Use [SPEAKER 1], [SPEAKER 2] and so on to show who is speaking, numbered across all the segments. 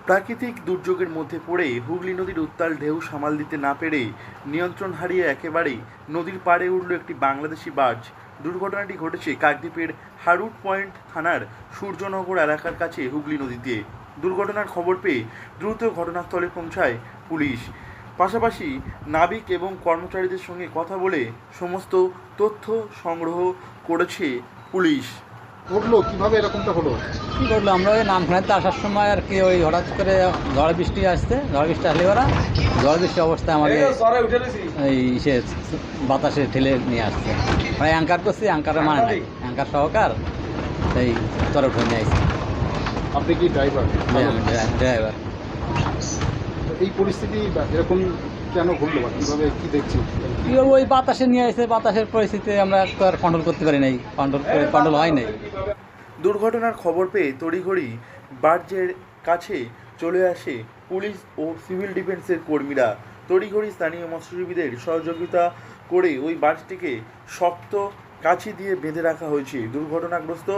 [SPEAKER 1] প্রাকৃতিক দুর্যোগের মধ্যে পড়ে হুগলি নদীর উত্তাল ঢেউ সামাল দিতে না পেরে নিয়ন্ত্রণ হারিয়ে একেবারেই নদীর পাড়ে উঠল একটি বাংলাদেশি বার্জ। দুর্ঘটনাটি ঘটেছে কাকদ্বীপের হারুট পয়েন্ট থানার সূর্যনগর এলাকার কাছে হুগলি নদীতে। দুর্ঘটনার খবর পেয়ে দ্রুত ঘটনাস্থলে পৌঁছায় পুলিশ। পাশাপাশি নাবিক এবং কর্মচারীদের সঙ্গে কথা বলে সমস্ত তথ্য সংগ্রহ করেছে পুলিশ।
[SPEAKER 2] ঘটলো কিভাবে, এরকমটা হলো
[SPEAKER 3] কী করলো, আমরা ওই নামখানাতে আসার সময় আর কি ওই হঠাৎ করে ঝড় বৃষ্টি আসলে ওরা ঝড় বৃষ্টি অবস্থায় আমাদের এই সে বাতাসে ঠেলে নিয়ে আসছে। মানে অ্যাঙ্কার করছি, অ্যাঙ্কারে মানে নাই, অ্যাঙ্কার সহকার সেই তরে উঠে নিয়ে আসছে।
[SPEAKER 2] আপনি কি ড্রাইভার?
[SPEAKER 3] ড্রাইভার।
[SPEAKER 2] এই পরিস্থিতি এরকম কেন ঘটলো বা কীভাবে কী দেখছি?
[SPEAKER 3] কী বলবো, ওই বাতাসে নিয়ে আসছে, বাতাসের পরিস্থিতি আমরা তো আর কন্ট্রোল করতে পারি নাই, কন্ট্রোল হয় নাই।
[SPEAKER 1] দুর্ঘটনার খবর পেয়ে তড়িঘড়ি বার্জের কাছে চলে আসে পুলিশ ও সিভিল ডিফেন্সের কর্মীরা। তড়িঘড়ি স্থানীয় মৎস্যজীবীদের সহযোগিতা করে ওই বার্জটিকে শক্ত কাছি দিয়ে বেঁধে রাখা হয়েছে। দুর্ঘটনাগ্রস্ত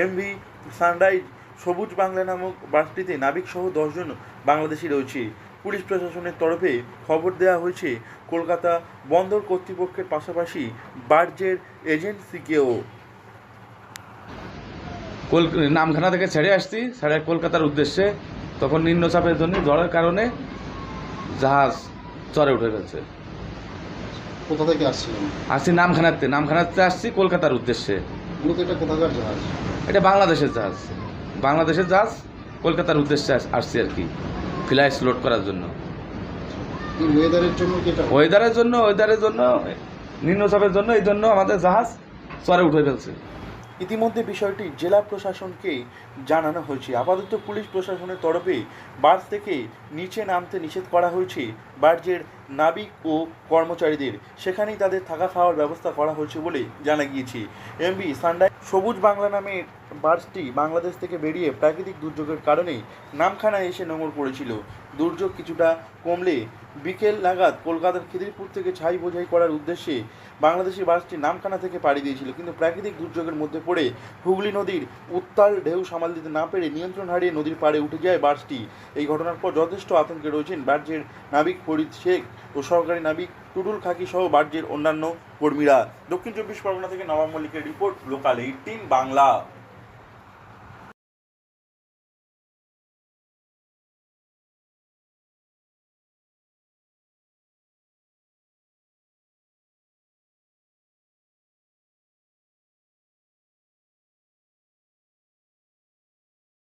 [SPEAKER 1] এমভি সানরাইজ সবুজ বাংলা নামক বাসটিতে নাবিকসহ 10 জন বাংলাদেশি রয়েছে। পুলিশ প্রশাসনের তরফে খবর দেওয়া হয়েছে কলকাতা বন্দর কর্তৃপক্ষের পাশাপাশি বার্জের এজেন্সিকেও।
[SPEAKER 4] নামখানা থেকে ছেড়ে আসছি, ছেড়ে কলকাতার উদ্দেশ্যে, তখন নিম্নচাপের জন্য ঝড়ের কারণে জাহাজ চরে উঠে গেছে।
[SPEAKER 2] কোথা থেকে আসছিলেন?
[SPEAKER 4] আসছি নামখানাতে আসছি কলকাতার উদ্দেশ্যে।
[SPEAKER 2] মূলত এটা কোথাকার জাহাজ?
[SPEAKER 4] এটা বাংলাদেশের জাহাজ কলকাতার উদ্দেশ্যে আসছি আর কি, ফ্লাইট লোড করার জন্য।
[SPEAKER 2] এই ওয়েদারের জন্য কি এটা?
[SPEAKER 4] ওয়েদারের জন্য নিম্নচাপের জন্য, এই জন্য আমাদের জাহাজ চরে উঠে ফেলছে।
[SPEAKER 1] ইতিমধ্যে বিষয়টি জেলা প্রশাসনকে জানানো হয়েছে। আপাতত পুলিশ প্রশাসনের তরফে বাস থেকে নিচে নামতে নিষেধ করা হয়েছে বার্জের নাবিক ও কর্মচারীদের। সেখানেই তাদের থাকা খাওয়ার ব্যবস্থা করা হয়েছে বলে জানা গিয়েছে। এমভি সানরাইজ সবুজ বাংলা নামের বাসটি বাংলাদেশ থেকে বেরিয়ে প্রাকৃতিক দুর্যোগের কারণে নামখানায় এসে নোঙর পড়েছিল। দুর্যোগ কিছুটা কমলে বিকেল নাগাদ কলকাতার খিদিরপুর থেকে ছাই বোঝাই করার উদ্দেশ্যে বাংলাদেশি বাসটি নামখানা থেকে পাড়ি দিয়েছিল, কিন্তু প্রাকৃতিক দুর্যোগের মধ্যে পড়ে হুগলি নদীর উত্তাল ঢেউ সামাল দিতে না পেরে নিয়ন্ত্রণ হারিয়ে নদীর পাড়ে উঠে যায় বাসটি। এই ঘটনার পর যথেষ্ট আতঙ্কে রয়েছেন বার্জের নাবিক ফরিদ শেখ ও সহকারী নাবিক টুটুল খাকি সহ বার্জের অন্যান্য কর্মীরা। দক্ষিণ 24 পরগনা থেকে নবাব মল্লিকের রিপোর্ট, লোকাল 18 বাংলা।